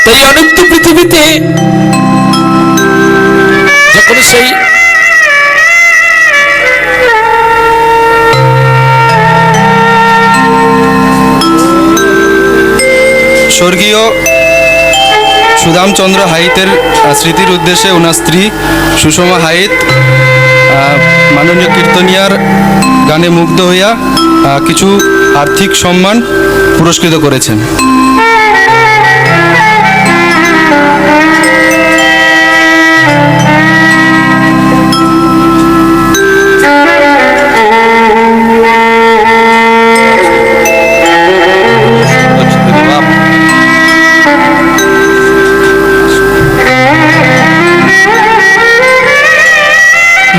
তাই অনন্ত পৃথিবীতে যখন সেই স্বর্গীয় সুধামচন্দ্র হাইতের স্মৃতির উদ্দেশ্যে ওনার স্ত্রী সুষমা হাইত মাননীয় কীর্তনিয়ার গানে মুগ্ধ হইয়া কিছু আর্থিক সম্মান পুরস্কৃত করেছেন।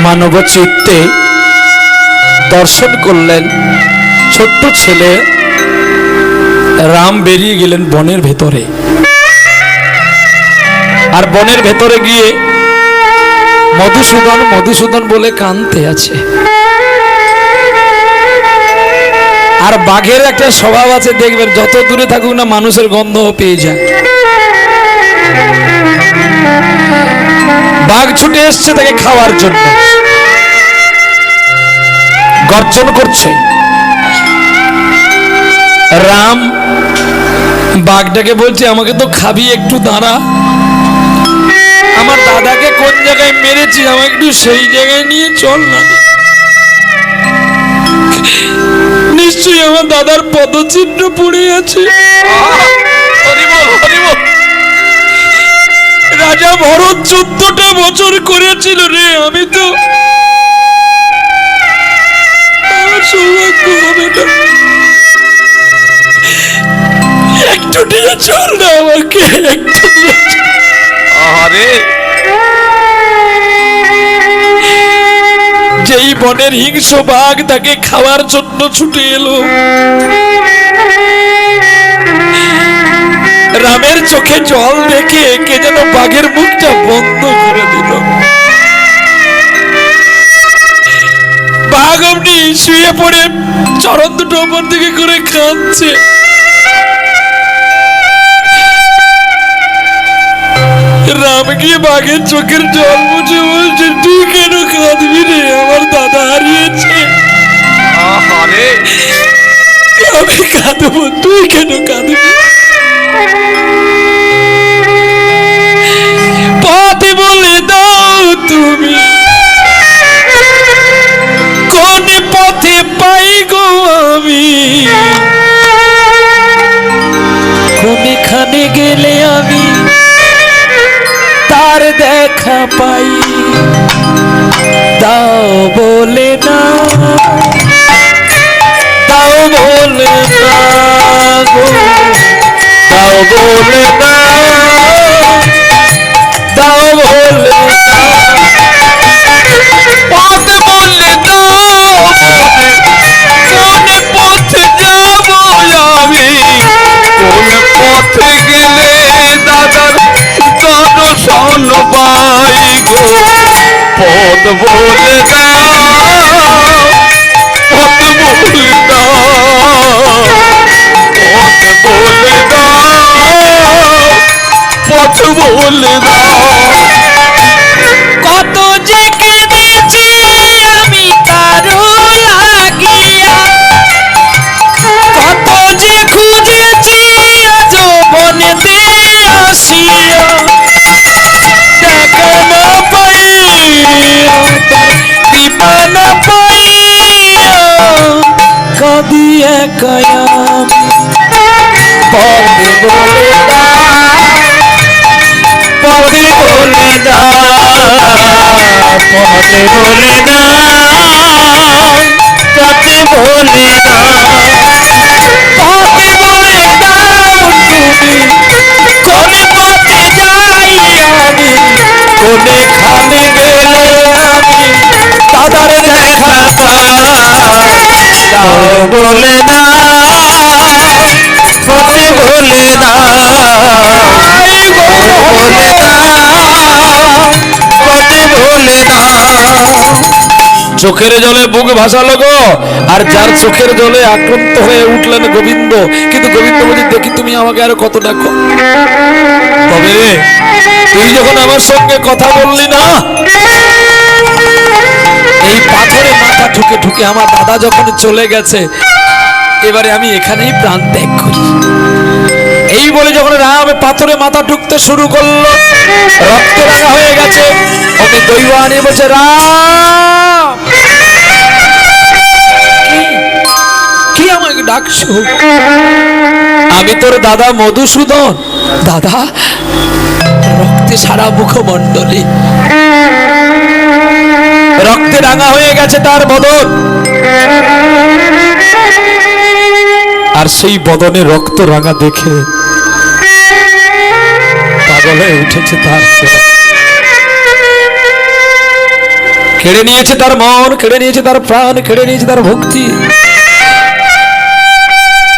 মানব চিত্তে দর্শন করলেন ছোট্ট ছেলে রাম বেরিয়ে গেলেন বনের ভেতরে, আর বনের ভেতরে গিয়ে মধুসূদন মধুসূদন বলে কাঁদতে আছে। আর বাঘের একটা স্বভাব আছে, দেখবেন যত দূরে থাকুক না মানুষের গন্ধ পেয়ে যায়। বাঘ ছুটে এসছে তাকে খাওয়ার জন্য, গর্জন করছে। রাম বাঘটাকে বলছে আমাকে তো খাবি, একটু দাঁড়া, আমার দাদাকে কোন জায়গায় মেরেছি আমাকে একটু সেই জায়গায় নিয়ে চল না, নিশ্চয়ই আমার দাদার পদচিহ্ন পড়ে আছে। রাজা ভরত 14টা বছর করেছিল রে, আমি তো সৌভাগ্য হবে না, একটু নিয়ে চল না আমাকে, একটু নিয়ে চল। আরে যেই বনের হিংস্র বাঘ তাকে খাওয়ার জন্য ছুটে এলো, রামের চোখে জল দেখে কে যেন বাঘের মুখটা বন্ধ করে দিল। বাঘ অমনি শুয়ে পড়ে চরণ দুটো ওপর দিকে করে কাঁদছে। রাম গিয়ে বাঘের চোখের জল মুছে বলছে তুই কেন কাঁদবি রে, আমার দাদা হারিয়েছে। আমি কাঁদবো, তুই কেন কাঁদবি? পথ বলে দাও তুমি, কোন পথে পাই গো আমি, কোনখানে গেলে আমি তার দেখা পাই, দাও বলে না, দাও বলে না গো, দাও বলে না, দাও বলে না, পথ বলে দাও, কোন পথে যাব আমি, কোন পথে গেলে দাদার দর্শন পাই গো, পথ বলে দাও, পথ বলে দাও, পথ বলে দাও, পথ বলে দাও। কত যে কেঁদেছি আমি তারও লাগিয়া, কত যে খুঁজেছি আজ বনেতে আসিয়া, দেখা না পাইয়া কৃপা না পাইয়া কাঁদি একায়া, পথ বলে দাও, পথ বলে দাও, পথ বলে দাও, পথ বলে দাও, পথ বলে দাও তুমি, কোন পথে যাই আমি, কোনখানে গেলে আমি দাদার দেখা পাই, দাও বলে দাও, পথ বলে দাও, বলে দাও, পথ বলে দাও। চোখের জলে বুক ভাসালো গো। আর যার চোখের জলে আক্রান্ত হয়ে উঠলেন গোবিন্দ। কিন্তু গোবিন্দ বলছে, দেখি তুমি আমাকে আর কত ডাকো। তবে রে, তুই যখন আমার সঙ্গে কথা বললি না, এই পাথরে মাথা ঠুকে ঠুকে আমার দাদা যখন চলে গেছে, এবারে আমি এখানেই প্রাণ ত্যাগ করি। এই বলে যখন রাম পাথরে মাথা ঠুকতে শুরু করলো, রক্ত রাঙা হয়ে গেছে। ওকে দৈবানি বলছে, রাম কি আমাকে ডাকছো? আমি তোর দাদা মধুসূদন। দাদা? রক্তে সারা মুখমণ্ডলী, রক্তে রাঙা হয়ে গেছে তার বদন। আর সেই বদনে রক্ত রাঙা দেখে পাগল হয়ে উঠেছে তার দেহ। কেড়ে নিয়েছে তার মন, কেড়ে নিয়েছে তার প্রাণ, কেড়ে নিয়েছে তার ভক্তি।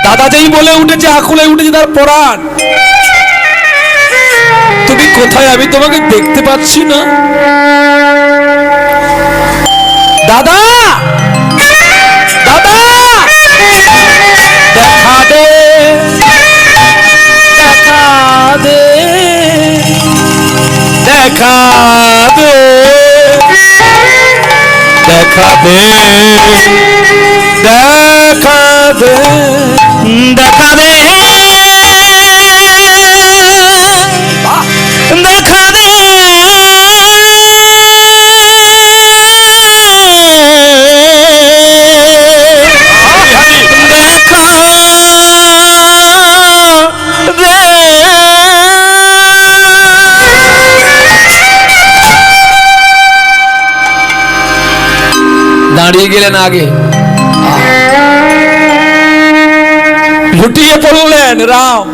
দাদা যেই বলে উঠেছে, আকুলে উঠেছে তার পরাণ। তুমি কোথায়? আমি তোমাকে দেখতে পাচ্ছি না। দাদা, দাদা, দেখা দে, দেখা দে, দেখা দে, দেখা দে, দেখা দে, দেখা দে, দেখা দে। দাঁড়িয়ে গেলেন আগে, লুটিয়ে পড়লেন রাম।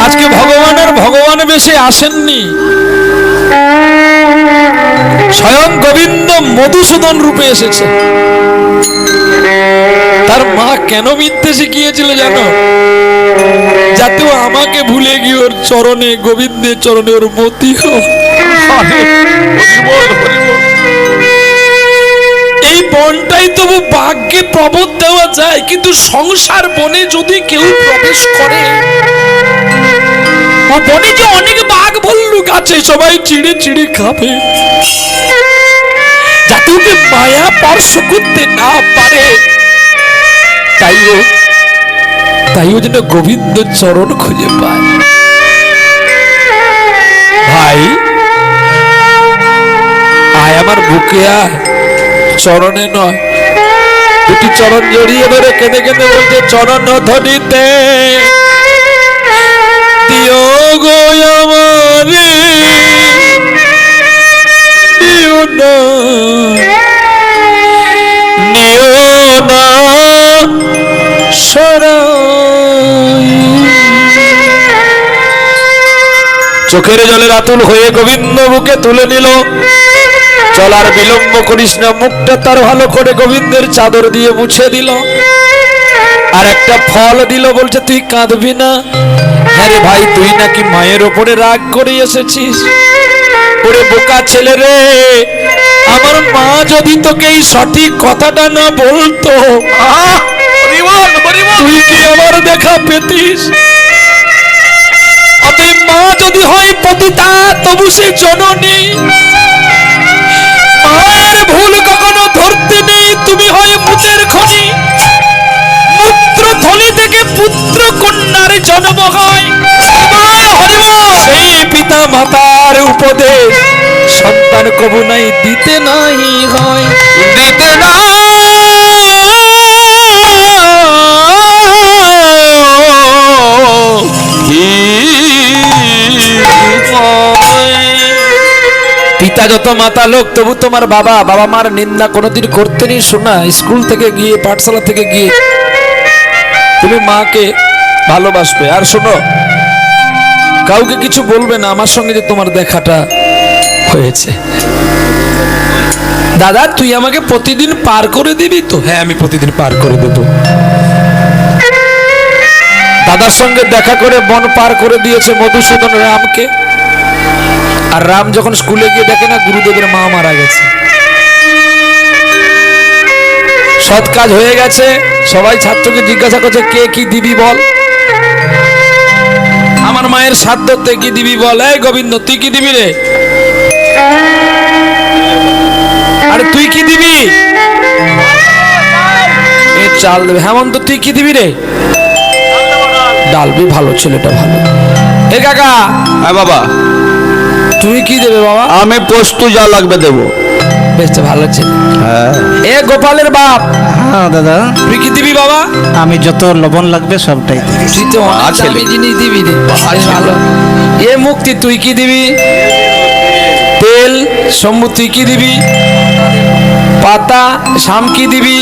আজকে ভগবানের ভগবান বেশে আসেননি, স্বয়ং গোবিন্দ মধুসূদন রূপে এসেছে। তার মা কেন মিথ্যে শিখিয়েছিল জানো? যাতে ও আমাকে ভুলে গিয়ে ওর চরণে, গোবিন্দের চরণে ওর মতি হোক। এই বনটাই তবু বাঘকে প্রবোধ দেওয়া যায়, কিন্তু সংসার বনে যদি কেউ প্রবেশ করে, ও বনে যে অনেক বাঘ ভল্লুক আছে, সবাই চিড়ে চিড়ে খাবে। যাতে ওকে মায়া স্পর্শ করতে না পারে, তাই ও যেন গোবিন্দ চরণ খুঁজে পায়। ভাই আয় আমার বুকে আয়, চরণে নয়। দুটি চরণ জড়িয়ে ধরে কেঁদে কেঁদে বলছে, চরণ ধরিতে দিও গো আমারে, দিও না, নিও না সরাই। চোখের জলের আতুল হয়ে গোবিন্দ বুকে তুলে নিল। চলার বিলম্ব করিস না, মুখটা তার ভালো করে গোবিন্দের চাদর দিয়ে মুছে দিল। আর একটা ফল দিল, বলছে তুই কাঁদবি না। হ্যাঁ রে ভাই, তুই নাকি মায়ের ওপরে রাগ করে এসেছিস। ওরে বোকা ছেলে রে, আমার মা যদি তোকে এই সঠিক কথাটা না বলতো, তুই কি আমার দেখা পেতিস? অতএব মা যদি হয় পতিতা, তবু সে জননী। মায়ের ভুল কখনো ধরতে নেই, তুমি হয় মুচের খনি। মূত্র থলি থেকে পুত্র কন্যার জন্ম হয়। সেই পিতা মাতার উপদেশ সন্তান কবু নাই দিতে নাই হয়, দিতে না। পিতা যত মাতা লোক, তবু তোমার বাবা মার নিন্দা কোনোদিন করতে নেই। শোনা, স্কুল থেকে গিয়ে, পাঠশালা থেকে গিয়ে তুমি মাকে ভালোবাসবে। আর শোনো, কাউকে কিছু বলবে না আমার সঙ্গে যে তোমার দেখাটা হয়েছে। দাদা তুই আমাকে প্রতিদিন পার করে দিবি তো? হ্যাঁ, আমি প্রতিদিন পার করে দেব। দাদার সঙ্গে দেখা করে বন পার করে দিয়েছে মধুসূদন রামকে। আর রাম যখন স্কুলে গিয়ে দেখে না গুরুদেবের মা মারা গেছে, সৎ কাজ হয়ে গেছে, সবাই ছাত্রকে জিজ্ঞাসা করছে কে কি দিবি বল, আমার মায়ের শ্রাদ্ধতে কি দিবি বল, এই গোবিন্দ তুই কি দিবি রে, আরে তুই কি দিবি, এ চাল দেবে, হেমন্ত তুই কি দিবি রে, ডাল, বি ভালো, ছেলেটা ভালো। এ কাকা, হ্যাঁ বাবা, তুমি কি দেবে বাবা? আমি পোস্ত যা লাগবে দেবো। বেশ ভালো ছেলে। হ্যাঁ। এ গোপালের বাপ, হ্যাঁ দাদা, তুই কি দিবি বাবা? আমি যত লবণ লাগবে সবটাই দিই। তুই তো অনেক ছেলে। দামি জিনিস দিবি রে, বেশ ভালো। এ মুক্তি তুই কি দিবি? তেল। শম্ভু তুই কি দিবি? পাতা। শাম কি দিবি?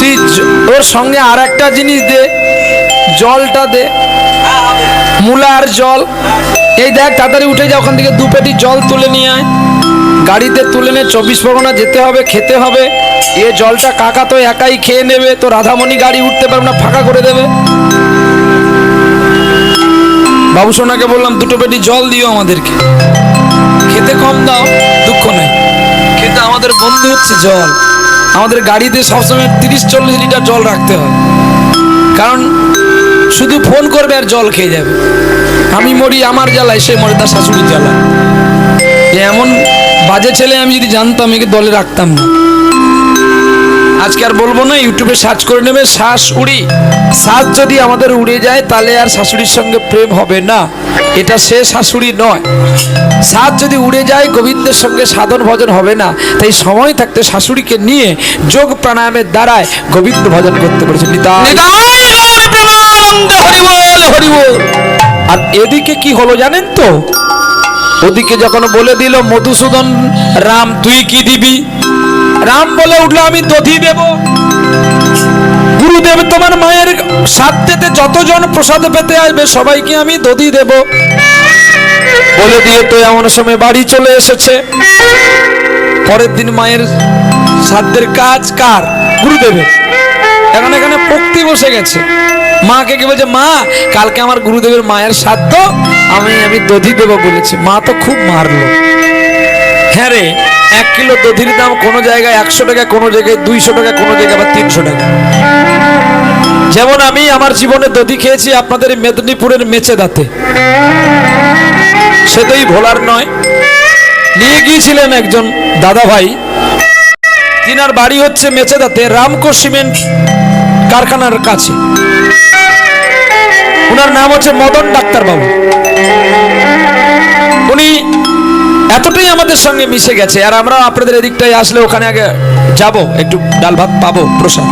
তুই ওর সঙ্গে আর একটা জিনিস দে, জলটা দে, মূলা আর জল। এই দেখ তাড়াতাড়ি উঠে যা, ওখান থেকে 2 পেটি জল তুলে নিয়ে আয়, গাড়িতে তুলে নে, 24 পরগনা যেতে হবে, খেতে হবে। এ জলটা কাকা তো একাই খেয়ে নেবে, তো রাধামণি গাড়ি উঠতে পারবে না, ফাঁকা করে দেবে। বাবু সোনাকে বললাম 2 পেটি জল দিও আমাদেরকে, খেতে কম দাও, দুঃখ নেই, খেতে আমাদের বন্ধু হচ্ছে জল। আমাদের গাড়িতে সবসময় 30-40 লিটার জল রাখতে হয়, কারণ শুধু ফোন করবে আর জল খেয়ে যাবে। আমি মরি আমার জ্বালায়, সে মরে তার শাশুড়ির জ্বালায়। এমন বাজে ছেলে আমি যদি জানতাম একে দলে রাখতাম না। আজকে আর বলবো না, ইউটিউবে সার্চ করে নেবে শ্বাস উড়ি। শ্বাস যদি আমাদের উড়ে যায় তাহলে আর শাশুড়ির সঙ্গে প্রেম হবে না, এটা সে শাশুড়ি নয়। শ্বাস যদি উড়ে যায় গোবিন্দের সঙ্গে সাধন ভজন হবে না। তাই সময় থাকতে শাশুড়িকে নিয়ে যোগ প্রাণায়ামের দ্বারায় গোবিন্দ ভজন করতে পেরেছে। আর এদিকে কি হলো জানেন তো, ওদিকে যখন বলে দিল মধুসূদন রাম তুই কি দিবি, রাম বলে উঠলো আমি দধি দেব। গুরুদেব তোমার মায়ের সাধ্যেতে যতজন প্রসাদ পেতে আসবে সবাইকে আমি দধি দেব বলে দিয়ে তো এমন সময় বাড়ি চলে এসেছে। পরের দিন মায়ের সাধ্যের কাজ কার? গুরুদেবের। এখন এখানে পক্তি বসে গেছে, মাকে কি বলছে, মা কালকে আমার গুরুদেবের মায়ের সাধ্য, আমি দধি দেব বলেছি। মা তো খুব মারলো। হ্যাঁ রে, 1 কিলো দধির দাম কোনো জায়গায় 100 টাকা, কোনো জায়গায় 200 টাকা, কোনো জায়গায় আবার 300 টাকা। যেমন আমি আমার জীবনে দধি খেয়েছি আপনাদের মেদিনীপুরের মেচেদাতে, সে তো ভোলার নয়। নিয়ে গিয়েছিলেন একজন দাদা ভাই, তিনার বাড়ি হচ্ছে মেচেদাতে, রামকো সিমেন্ট কারখানার কাছে। উনার নাম হচ্ছে মদন ডাক্তার বাবু। উনি এতটাই আমাদের সঙ্গে মিশে গেছে, আর আমরা আপনাদের এদিকটাই আসলে ওখানে আগে যাব, একটু ডাল ভাত পাবো প্রসাদ,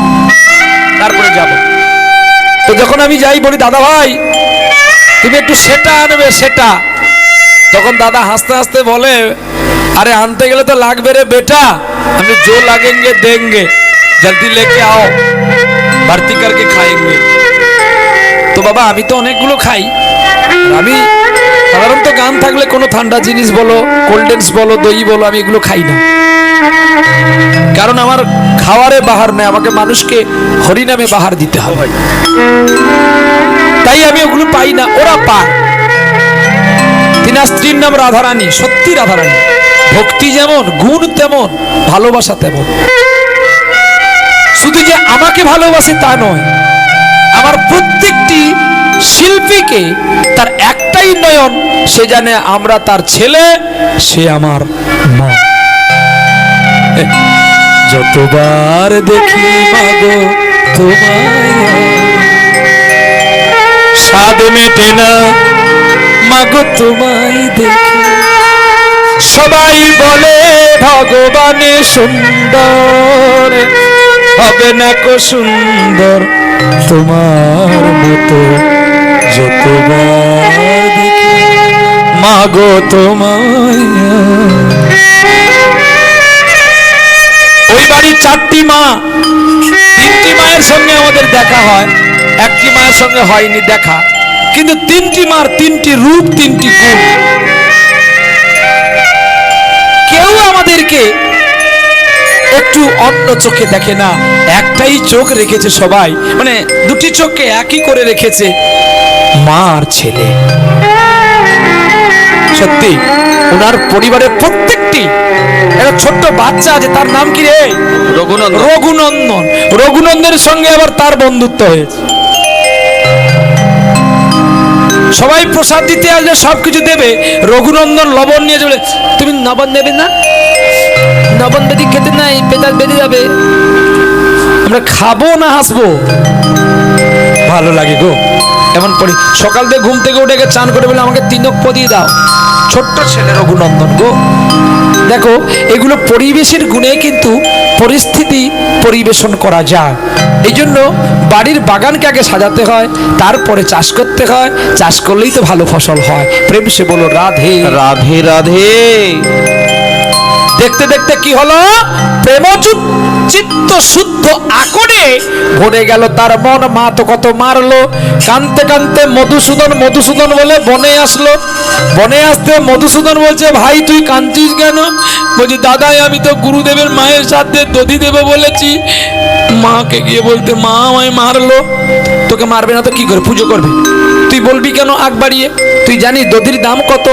তারপরে যাব। তো যখন আমি যাই বলি দাদা ভাই তুমি একটু সেটা আনবে, সেটা। তখন দাদা হাসতে হাসতে বলে, আরে আনতে গেলে তো লাগবে রে বেটা, আমি जो लगेंगे देंगे, जल्दी लेके आओ, भर्ती करके खाएंगे। তো বাবা আমি তো অনেকগুলো খাই, আমি সাধারণত গান থাকলে কোনো ঠান্ডা জিনিস বলো, কোল্ড ড্রিঙ্কস বলো, দই বলো, আমি এগুলো খাই না, কারণ আমার খাওয়ারে বাহার নেই, আমাকে মানুষকে হরিনামে বাহার দিতে হবে, তাই আমি ওগুলো পাই না, ওরা পায়। তিনার স্ত্রীর নাম রাধারানী, সত্যি রাধারানী। ভক্তি যেমন, গুণ তেমন, ভালোবাসা তেমন। শুধু যে আমাকে ভালোবাসে তা নয়, আমার প্রত্যেকটি শিল্পীকে তার একটাই নয়ন, সে জানে আমরা তার ছেলে, সে আমার মা। যতবার দেখি মাগো তোমায়, স্বাদ মেটে না মাগো তোমায় দেখে। সবাই বলে ভগবানে সুন্দর, হবে না কো সুন্দর তোমার মতো। যতবার দেখি মাগো তোমায়। ওই বাড়ির 4টি মা, 3টি মায়ের সঙ্গে আমাদের দেখা হয়, একটি মায়ের সঙ্গে হয়নি দেখা, কিন্তু 3টি মার 3টি রূপ, 3টি গুণ। কেউ আমাদেরকে একটু অন্য চোখে দেখে না, একটাই চোখ রেখেছে সবাই, মানে দুটি চোখকে একই করে রেখেছে, মা আর ছেলে। সত্যি ওনার পরিবারের প্রত্যেকটি একটা ছোট্ট বাচ্চা আছে, তার নাম কি রে? রঘুনন্দন। রঘুনন্দন। রঘুনন্দনের সঙ্গে আবার তার বন্ধুত্ব হয়েছে। সবাই প্রসাদ দিতে আসলে সবকিছু দেবে, রঘুনন্দন লবণ নিয়ে চলে, তুমি লবণ দেবে না, লবণ বেদি খেতে নাই, পেটার বেঁধে যাবে, আমরা খাবো না হাসবো? ভালো লাগে গো এমন পরি। সকাল থেকে ঘুম থেকে উঠে চান করে বলে আমাকে তিনক দিয়ে দাও, ছোট্ট ছেলে রঘুনন্দন গো। দেখো এগুলো পরিবেশের গুণে কিন্তু পরিস্থিতি পরিবেশন করা যায়। এই জন্য বাড়ির বাগানকে আগে সাজাতে হয়, তারপরে চাষ করতে হয়, চাষ করলেই তো ভালো ফসল হয়। প্রেম সে বলো রাধে রাধে রাধে। দেখতে দেখতে কি হলো, প্রেমযুত চিত্ত শুদ্ধ আকরে ভরে গেল তার মন। মা তো কত মারলো, কানতে কানতে মধুসূদন মধুসূদন বলে বনে আসলো। বনে আসতে মধুসূদন বলছে, ভাই তুই কাঁদছিস কেন? বলছি দাদাই আমি তো গুরুদেবের মায়ের সাথে দধি দেবো বলেছি, মাকে গিয়ে বলতে মা আমায় মারলো। তোকে মারবে না তো কি করে পুজো করবে? তুই বলবি কেন আগ বাড়িয়ে? তুই জানিস দধির দাম কত,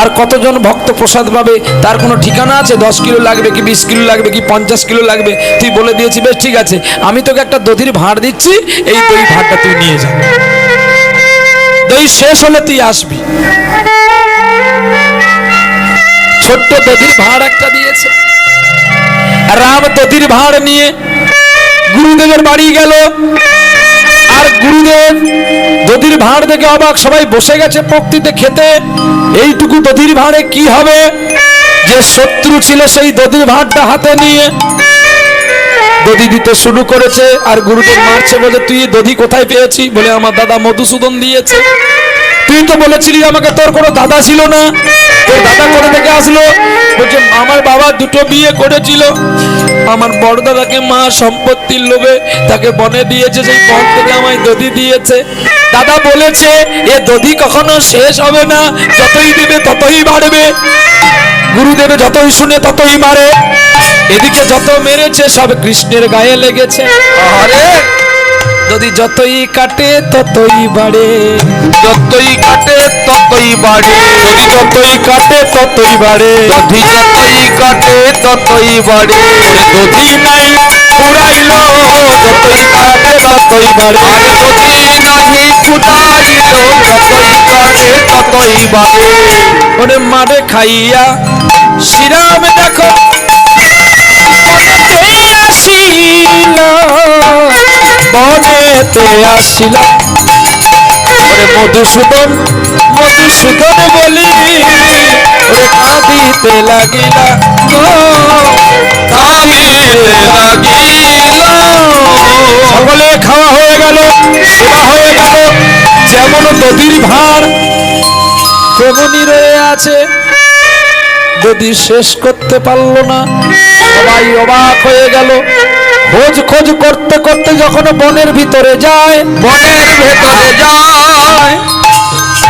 আর কতজন ভক্ত প্রসাদ পাবে তার কোনো ঠিকানা আছে? 10 কিলো লাগবে কি 20 কিলো লাগবে কি 50 কিলো লাগবে? তুই বলে দিয়েছি, বেশ ঠিক আছে, আমি তোকে একটা দধির ভাঁড় দিচ্ছি, এই দই ভাঁড়টা তুই নিয়ে যা, দই শেষ হলে তুই আসবি। ছোট্ট দধির ভাঁড় একটা দিয়েছে। রাম দধির ভাঁড় নিয়ে গুরুদেবের বাড়ি গেল। আর গুরুদেব দধির ভাঁড় দেখে অবাক, সবাই বসে গেছে পক্তিতে খেতে, এইটুকু দধির ভাঁড়ে কি হবে? যে শত্রু ছিল সেই দধির ভাঁড়টা হাতে নিয়ে দধি দিতে শুরু করেছে। আর গুরুদেব মারছে, বলে তুই দধি কোথায় পেয়েছি? বলে আমার দাদা মধুসূদন দিয়েছে। তুই তো বলেছিলি আমাকে তোর কোনো দাদা ছিল না, তোর দাদা করে থেকে আসলো? বলছে আমার বাবা দুটো বিয়ে করেছিল, আমার বড় দাদাকে মা সম্পত্তির লোভে তাকে বনে দিয়েছে, সেই বন থেকে আমায় দধি দিয়েছে। দাদা বলেছে এ দধি কখনো শেষ হবে না, যতই দেবে ততই বাড়বে। গুরুদেবে যতই শুনে ততই মারে, এদিকে যত মেরেছে সব কৃষ্ণের গায়ে লেগেছে। আরে যদি যতই কাটে ততই বাড়ে, যতই কাটে ততই বাড়ে, যদি যতই কাটে ততই বাড়ে, দধি যতই কাটে ততই বাড়ে। দধি নাই পুরাইলো, যতই কাটে ততই বাড়ে। আর দধি নাহি ফুটাইলো, যতই কাটে ততই বাড়ে। ওরে মারে খাইয়া শ্রীরাম দেখো বনেতে আসিল, বনেতে আসিল। ওরে মধুসূদন মধুসূদন বলি, ওরে কাঁদিতে লাগিলা গো, কাঁদিতে লাগিল। সকলে খাওয়া হয়ে গেল, সেবা হয়ে গেল, যেমন দধির ভাঁড় তেমনি রয়ে আছে, দধি শেষ করতে পারলো না। সবাই অবাক হয়ে গেল। খোঁজ খোঁজ করতে করতে যখন বনের ভিতরে যায়, বনের ভেতরে যায়,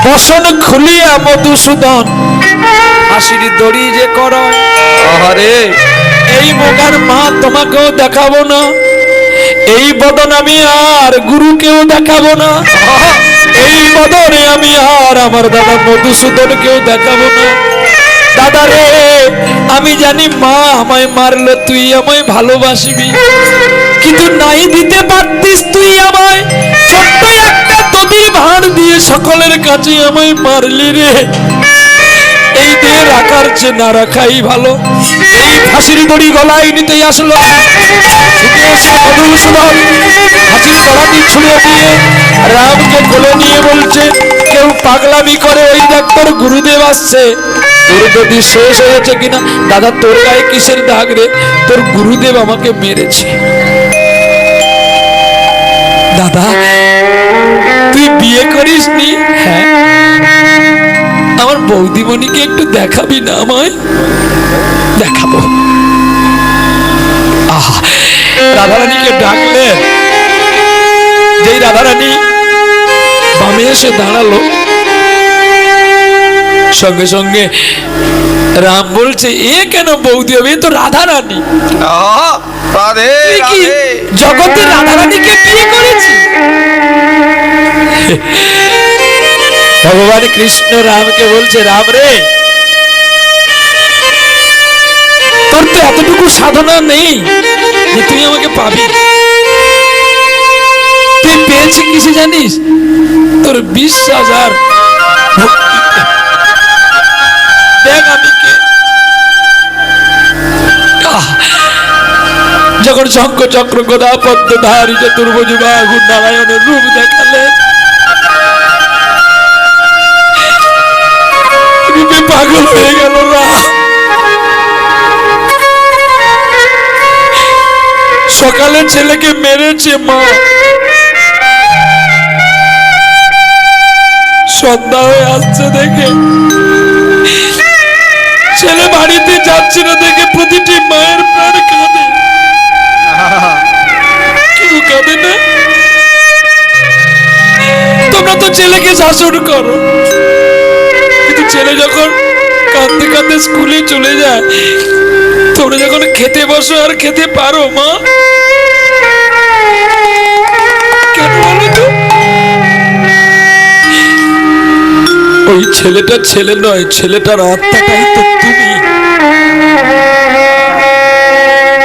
বসন খুলিয়া মধুসূদন হাসির দড়ি যে করয়। আহারে এই মোগার মা তোমাকেও দেখাবো না, এই বদন আমি আর গুরুকেও দেখাবো না, এই বদনে আমি আর আমার দাদা মধুসূদনকেও দেখাবো না। দাদা রে আমি জানি মা আমায় মারলো, তুই আমায় ভালোবাসবি, কিন্তু নাই দিতে পারতিস তুই আমায়, ছোট্ট একটা দধির ভাঁড় দিয়ে সকলের কাছে আমায় মারলি রে। এই দিয়ে রাখার চেয়ে না রাখাই ভালো। এই ফাঁসির দড়ি গলায় নিতেই আসলো, ছুটে এসে মধুসূদন ফাঁসির দড়াটি ছুঁড়ে দিয়ে রামকে কোলে নিয়ে বলছে, কেউ পাগলামি করে, ওই দেখ তোর গুরুদেব আসছে, তোর যদি শেষ হয়েছে কিনা। দাদা তোর গায়ে কিসের দাগ রে? তোর গুরুদেব আমাকে মেরেছে। দাদা তুই বিয়ে করিসনি? হ্যাঁ। আমার বৌদিমণিকে একটু দেখাবি না আমায়? দেখাবো। আহা রাধারানীকে ডাকলে, যেই রাধারানী বামে এসে দাঁড়ালো, সঙ্গে সঙ্গে রাম বলছে, এ কেন বৌদি হবে, এ তো রাধা রানী। রাধে তুই কি জগতের রাধা রানীকে বিয়ে করেছি? ভগবান কৃষ্ণ রামকে বলছে, রাম রে, তোর তো এতটুকু সাধনা নেই যে তুই আমাকে পাবি। তুই পেয়েছি কিসে জানিস? তোর 20,000 দেখ আমি কে। যখন শঙ্খ চক্র গদা পদ্ম ধারী চতুর্ভুজ বাহু নারায়ণের রূপ দেখালেন, রূপে পাগল হয়ে গেল রাম। সকালে ছেলেকে মেরেছে মা, সন্ধ্যা হয়ে আসছে দেখে ছেলে বাড়িতে যাচ্ছে না দেখে প্রতিটি মায়ের প্রাণ কাঁদে। কেউ কাঁদে না? তোমরা তো ছেলেকে শাসন করো, কিন্তু ছেলে যখন কাঁদতে কাঁদতে স্কুলে চলে যায়, তোমরা যখন খেতে বসো আর খেতে পারো মা? কেন বলো তো? ওই ছেলেটা ছেলে নয়, ছেলেটার আত্মাটাই তো তুমি।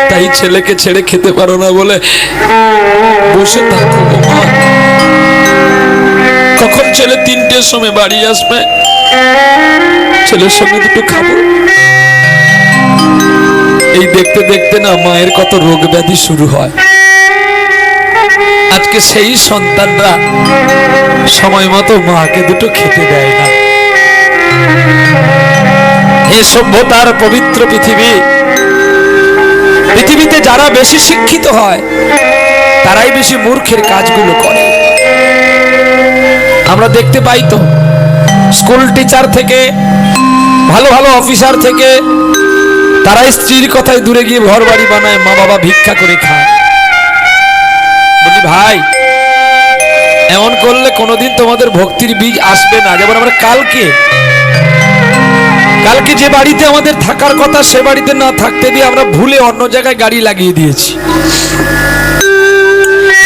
তাই ছেলেকে ছেড়ে খেতে পারো না বলে বসে থাকো মা। কখন ছেলে 3টের সময় বাড়ি আসবে, ছেলের সঙ্গে দুটো খাবো। এই দেখতে দেখতে না মায়ের কত রোগ ব্যাধি শুরু হয়। আজকে সেই সন্তানরা সময় মতো মাকে দুটো খেতে দেয় না। এ সভ্যতার পবিত্র পৃথিবী, পৃথিবীতে যারা বেশি শিক্ষিত হয় তারাই বেশি মূর্খের কাজগুলো করে। আমরা দেখতে পাই তো, স্কুল টিচার থেকে ভালো ভালো অফিসার থেকে তারাই স্ত্রীর কথায় দূরে গিয়ে ঘর বাড়ি বানায়, মা বাবা ভিক্ষা করে খায়। বলি ভাই, এমন করলে কোনোদিন তোমাদের ভক্তির বীজ আসবে না। যেমন আমরা কালকে যে বাড়িতে আমাদের থাকার কথা সে বাড়িতে না থাকতে দিয়ে আমরা ভুলে অন্য জায়গায় গাড়ি লাগিয়ে দিয়েছি।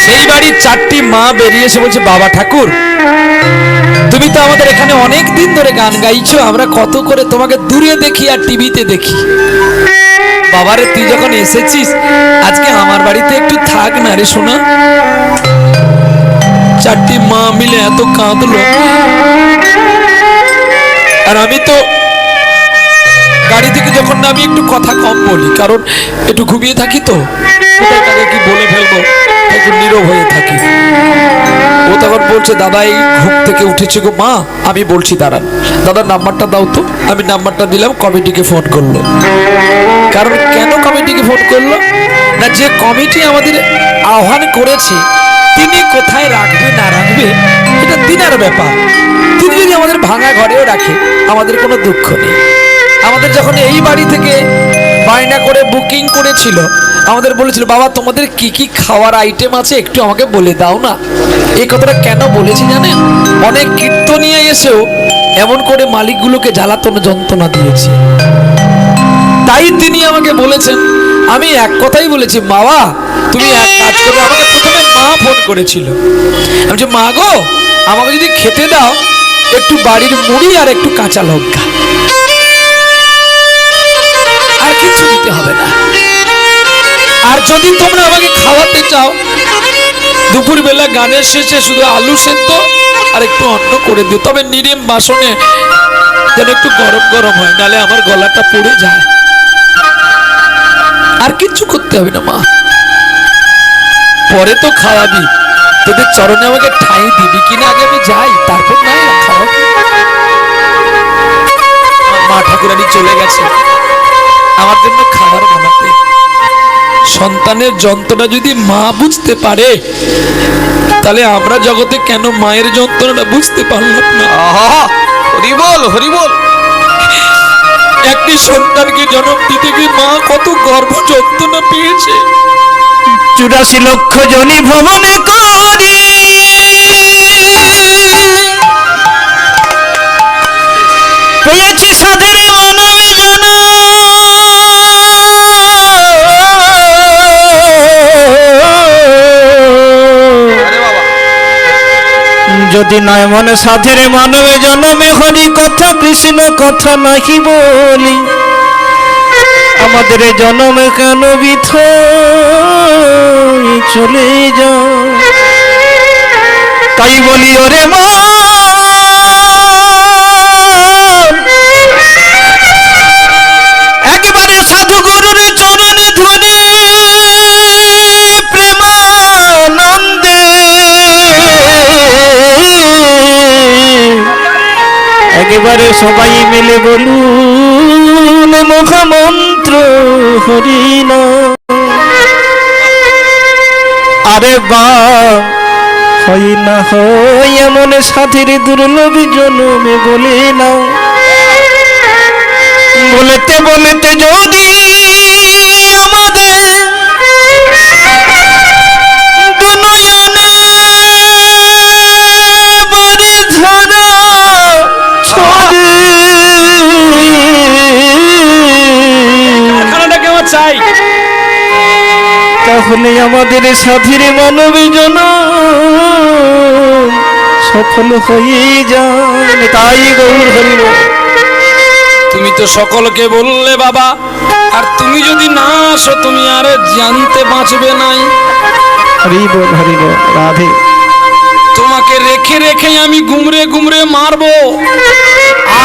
সেই বাড়ির 4টি মা বেরিয়ে এসে বলছে, বাবা ঠাকুর, তুমি তো আমাদের এখানে অনেক দিন ধরে গান গাইছো, আমরা কত করে তোমাকে দূরে দেখি আর টিভিতে দেখি। বাবারে, তুই যখন এসেছিস আজকে আমার বাড়িতে একটু থাক না রে শোনা। 4টি মা মিলে এত কাঁদলো। আর আমি তো গাড়ি থেকে যখন নামি একটু কথা কম বলি, কারণ একটু ঘুমিয়ে থাকি তো, কোথায় তাকে কি বলে ফেলবো, একটু নীরব হয়ে থাকি। ও তখন বলছে, দাদা এই ঘুম থেকে উঠেছে গো মা। আমি বলছি দাঁড়ান, দাদার নাম্বারটা দাও তো। আমি নাম্বারটা দিলাম, কমিটিকে ফোন করলো। কারণ কেন কমিটিকে ফোন করলো না, যে কমিটি আমাদের আহ্বান করেছে তিনি কোথায় রাখবে না রাখবে এটা তিনার ব্যাপার। তিনি যদি আমাদের ভাঙা ঘরেও রাখে আমাদের কোনো দুঃখ নেই। আমাদের যখন এই বাড়ি থেকে বায়না করে বুকিং করেছিল, আমাদের বলেছিল, বাবা তোমাদের কি কি খাওয়ার আইটেম আছে একটু আমাকে বলে দাও না। এই কথাটা কেন বলেছি জানেন? অনেক কীর্তনিয়া এসেও এমন করে মালিকগুলোকে জ্বালাতন যন্ত্রণা দিয়েছে। তাই তিনি আমাকে বলেছেন, আমি এক কথাই বলেছি, বাবা তুমি এক কাজ করবে। আমাকে প্রথমে মা ফোন করেছিল, আমি বলছি, মা গো আমাকে যদি খেতে দাও একটু বাড়ির মুড়ি আর একটু কাঁচা লঙ্কা, আর কিছু দিতে হবে না। আর যদি তোমরা আমাকে খাওয়াতে চাও, দুপুরবেলা গানের শেষে শুধু আলু সেদ্ধ আর একটু অন্ন করে দিও, তবে নিরেম বাসনে যেন একটু গরম গরম হয়, নালে আমার গলাটা পড়ে যায়। আর কিচ্ছু করতে হবে না মা। পরে তো খাওয়াবি, তোদের চরণে আমাকে ঠাঁই দিবি কিনা আগে আমি যাই, তারপর না খাওয়াবি। মা ঠাকুরানী চলে গেছে আমার জন্য খাবার বানাতে। সন্তানের যন্ত্রণা যদি মা বুঝতে পারে, তাহলে আমরা জগতে কেন মায়ের যন্ত্রণাটা বুঝতে পারলাম না? হরি বল, হরি বল। একটি সন্তানকে জন্ম দিতে গিয়ে মা কত গর্ভ যন্ত্রণা পেয়েছে। 84 লক্ষ জনি ভ্রমণে করি পেয়েছি সাধের মানবে জন, যদি নয় মনে সাধের মানবে জন্মে হরি কথা কৃষ্ণ কথা নাকি বলি, আমাদের জন্মে কেন বিথ চলে যা। তাই বলি ওরে মা, একবারে সাধু গুরুর চরণে ধরে প্রেমানন্দে একেবারে সবাই মিলে বলুন মহামন্ত্র হরি নাম। আরে বা হয় না হয় এমন সাথীর দুর্লভ জন্মে বলে না, বলতে বলতে যদি আমাদের দুনয়নে বাড়ি ঝরা খানাটা কেমন চাই, তাহলে আমাদের সাথীর মানবী জন সফল হয়ে যান। তাই গৌর হরিব। তুমি তো সকলকে বললে বাবা, আর তুমি যদি না আসো তুমি আর জানতে বাঁচবে নাই। হরিব হরিব রাধে। তোমাকে রেখে রেখে আমি গুমরে গুমরে মারবো,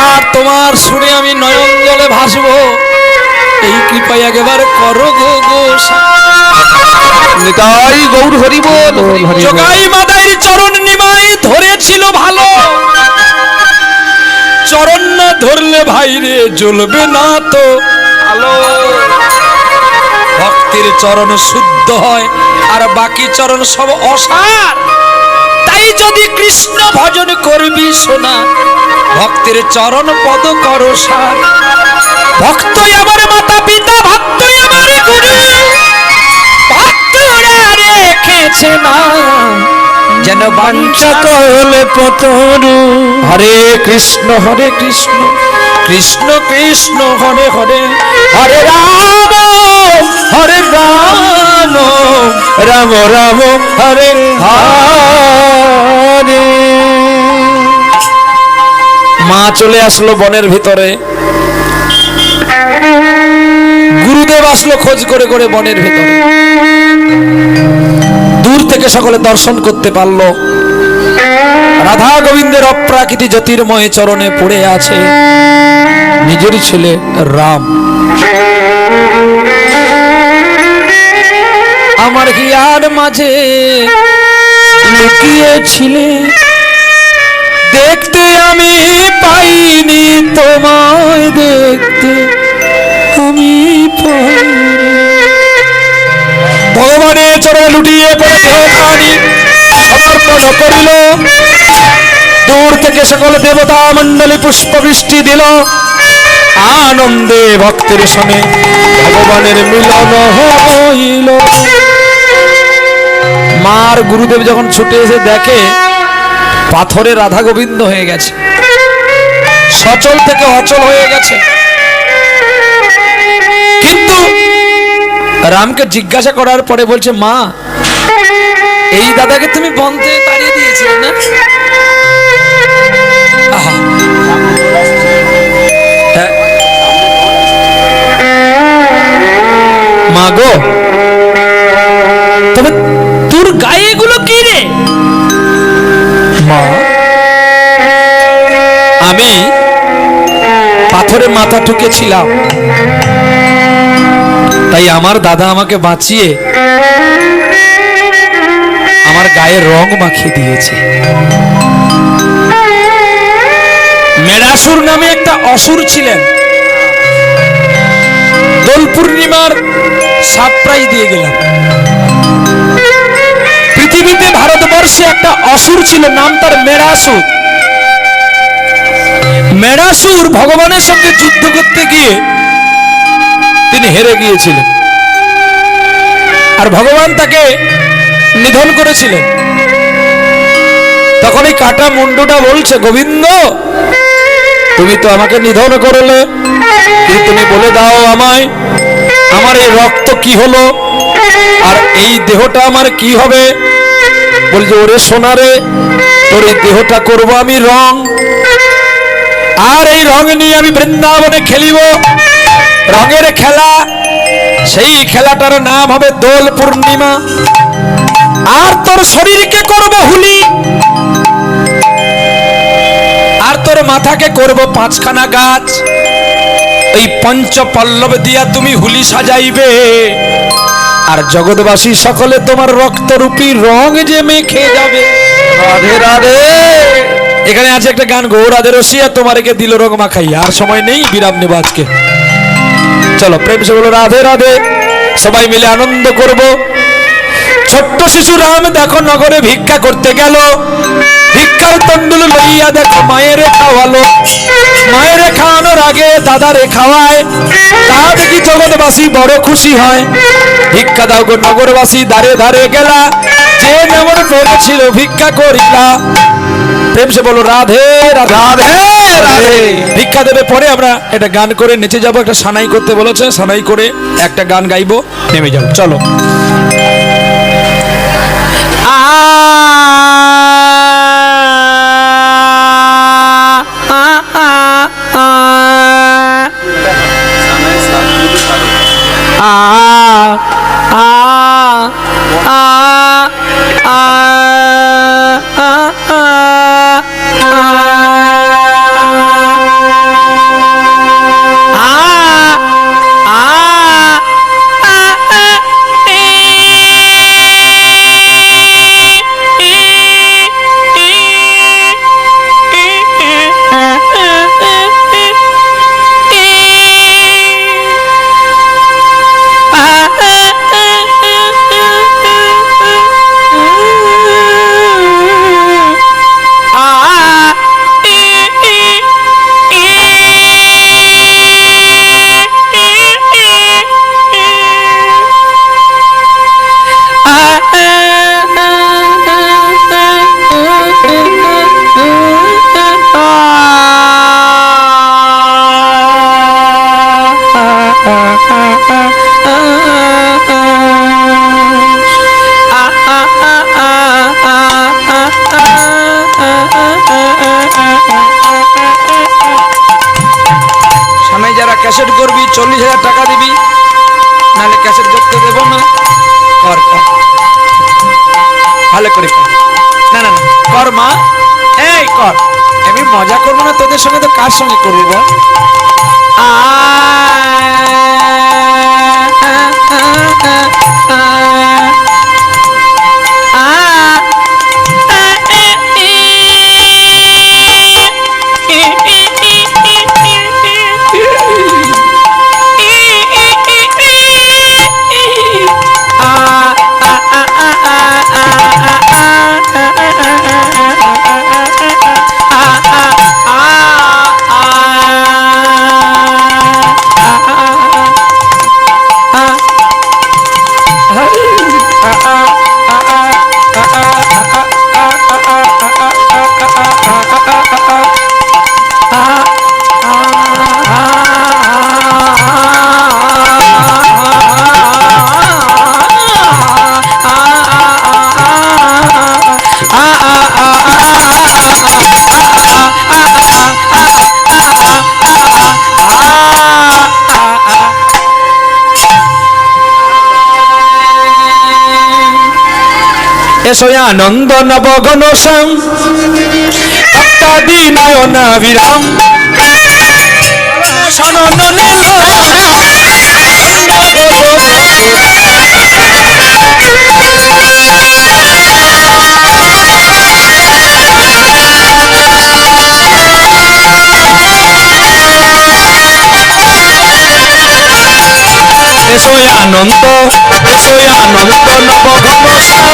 আর তোমার সুরে আমি নয়ন জলে ভাসবো। এই কৃপায় একেবারে করো গো গো। নিতাই গৌর হরি বল। জগাই মাদাইর চরণ নিমাই ধরেছিল ভালো, চরণ না ধরলে ভাই রে জ্বলবে না তো আলো। ভক্তির চরণ শুদ্ধ হয় আর বাকি চরণ সব অসার। তাই যদি কৃষ্ণ ভজন করবি সোনা, ভক্তির চরণ পদ করো সার। ভক্তই আমার মাতা পিতা, ভক্তই আমার গুরু, ভক্তরা রেখেছে না যেন বাঞ্ছা সকলে পতরু। হরে কৃষ্ণ কৃষ্ণ কৃষ্ণ হরে হরে, হরে রাম হরে রাম, রাম রাম হরে হরে। মা চলে আসলো বনের ভিতরে, গুরুদেব আসলো খোঁজ করে করে বনের ভিতরে। দূর থেকে সকলে দর্শন করতে পারলো রাধা গোবিন্দের অপ্রাকৃতিক জ্যোতির্ময় চরণে পড়ে আছে নিজেরই ছেলে রাম। আমার হিয়ার মাঝে লুকিয়েছিলে, দেখতে আমি পাইনি তোমায়, দেখতে আমি পাইনি। ভগবানের চরণে লুটিয়ে পড়ে দেহখানি সমর্পণ করিল। দূর থেকে সকল দেবতা মণ্ডলী পুষ্প বৃষ্টি দিল। আনন্দে ভক্তের সঙ্গে ভগবানের মিলন হইল। মার গুরুদেব যখন ছুটে এসে দেখে পাথরে রাধা গোবিন্দ হয়ে গেছে, সচল থেকে অচল হয়ে গেছে। কিন্তু রামকে জিজ্ঞাসা করার পরে বলছে, মা এই দাদাকে তুমি বন্ধে তাড়িয়ে দিয়েছিলে না? মা গো, তবে তোর গায়ে এগুলো কি রে? মা আমি পাথরে মাথা ঠুকেছিলাম, তাই আমার দাদা আমাকে বাঁচিয়ে আমার গায়ে রং মাখিয়ে দিয়েছে। মেরাসুর নামে একটা অসুর ছিলেন, দোল পূর্ণিমার সারপ্রাইজ দিয়ে গেলাম। পৃথিবীতে ভারতবর্ষে একটা অসুর ছিল, নাম তার মেরাসুর। মেরাসুর ভগবানের সঙ্গে যুদ্ধ করতে গিয়ে তিনি হেরে গিয়েছিলেন, আর ভগবান তাকে নিধন করেছিলেন। তখন এই কাটা মুন্ডুটা বলছে, গোবিন্দ তুমি তো আমাকে নিধন করলে, কিন্তু তুমি বলে দাও আমায়, আমার এই রক্ত কি হলো আর এই দেহটা আমার কি হবে? বলছে ওরে সোনারে, তোর এই দেহটা করব আমি রং, আর এই রং নিয়ে আমি বৃন্দাবনে খেলিব। রঙের খেলা, সেই খেলাটার নাম হবে দোল পূর্ণিমা। আর তোর শরীরকে করব হুলি, আর তোর মাথাকে করব পাঁচখানা গাছ। এই পঞ্চপল্লব দিয়া তুমি হুলি সাজাইবে, আর জগৎবাসী সকলে তোমার রক্তরূপী রং যে মেখে যাবে। রাধে রাধে। এখানে আছে একটা গান, গো রাধে রসিয়া তোমারকে দিল রং মাখাই। আর সময় নেই, বিরাম নেব আজকে। চলো প্রেম সে বলো রাধে রাধে, সবাই মিলে আনন্দ করব। ছোট্ট শিশু রাম দেখো নগরে ভিক্ষা করতে গেল, ভিক্ষার তন্ডুল লইয়া দেখো মায়ের খাওয়ালো। মায়ের খাওয়ানোর আগে দাদারে খাওয়ায়, তা দেখি জগৎবাসী বড় খুশি হয়। ভিক্ষা দাও গো নগরবাসী দাঁড়ে দাঁড়ে গেলা, যে যেমন পেরেছিল ভিক্ষা করিলা। প্রেম সে বলো রাধে রাধে রাধে। ভিক্ষা দেবে পরে আমরা একটা গান করে নেচে যাবো। একটা সানাই করতে বলেছে, সানাই করে একটা গান গাইবো, নেমে যাবো। চলো। ক্যাসেট করবি 40,000 টাকা দিবি, নাহলে ক্যাসেট করতে দেবো না। কর কর, ভালো করে কর। না না না কর মা, এই কর। আমি মজা করবো না তোদের সঙ্গে, তো কার সঙ্গে করবো বল? এসো আনন্দ নবগণ সং ভক্তাদি নয়না বিরাম সনন নীল এসো আনন্দ নবগণ সং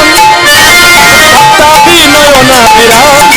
ভক্তাদি নয়না বিরাম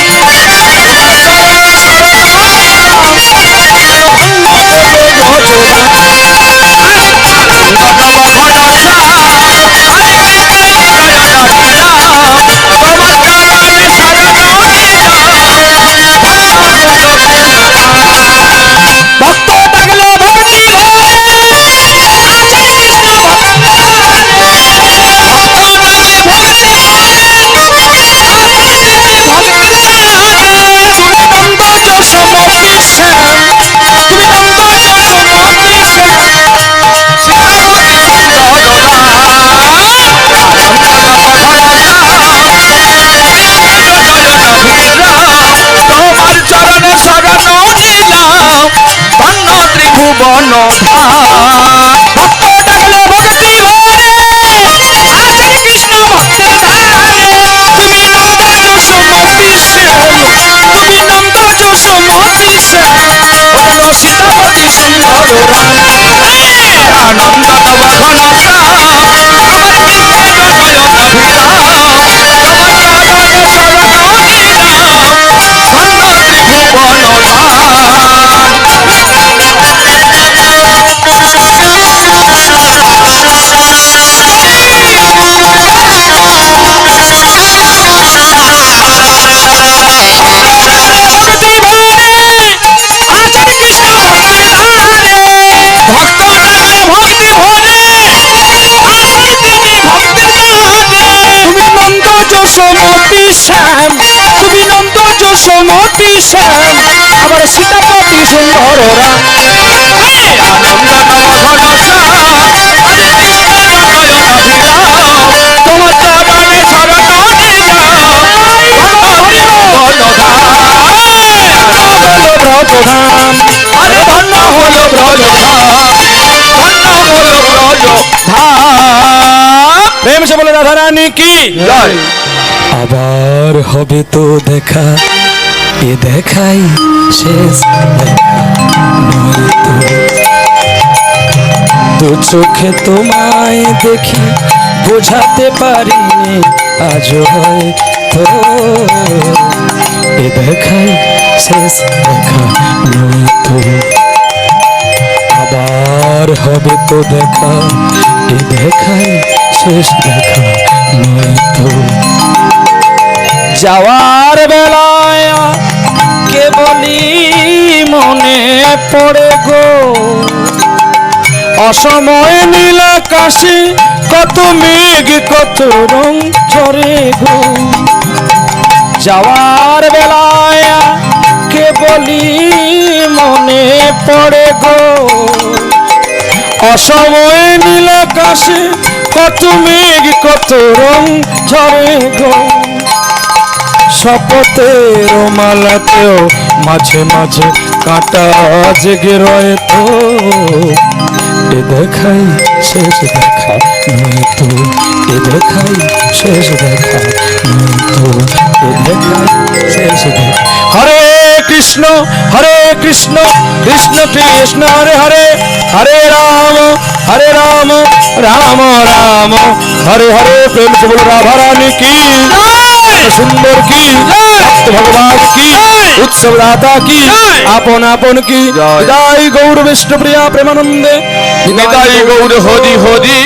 শ্যাম আবার সীতাপতি সুন্দর রাম আনন্দ নব ঘন শ্যাম হরে কৃষ্ণ নয়নাভিরাম তোমার চরণে শরণ নিলাম হরি বলধাম ব্রজধাম আরে ধন্য হলো ব্রজধাম ধন্য হলো ব্রজধাম প্রেম সে বলে রাধা রানী কি জয় আবার হবে তো দেখা এ দেখাই শেষ দেখা নয় তো দু চোখে তোমায় দেখি বোঝাতে পারিনি আজ হয়তো এ দেখাই শেষ দেখা নয় তো আবার হবে তো দেখা এ দেখাই শেষ দেখা নয় তো যাওয়ার বেলায় কেবলই মনে পড়ে গো অসময় নীল আকাশে কত মেঘ কত রং ঝরে গো যাওয়ার বেলায় কেবলই মনে পড়ে গো অসময় নীল আকাশে কত মেঘ কত রং ঝরে গো শপথের মালাতেও মাঝে মাঝে কাঁটা জেগে রয়ে তো এ দেখাই শেষ দেখা নয় তো এ দেখাই শেষ দেখা নয় তো এ দেখাই শেষ দেখা হরে কৃষ্ণ কৃষ্ণ কৃষ্ণ হরে হরে হরে রাম রাম রাম হরে হরে প্রেম সে বল রাধা রানী কি সুন্দর কি ভক্ত ভগবান কি উৎসব রাধা কি আপন আপন কি জয়। জয় গৌর বিষ্ণু প্রিয়া প্রেমানন্দে নিতাই গৌর হরি হরি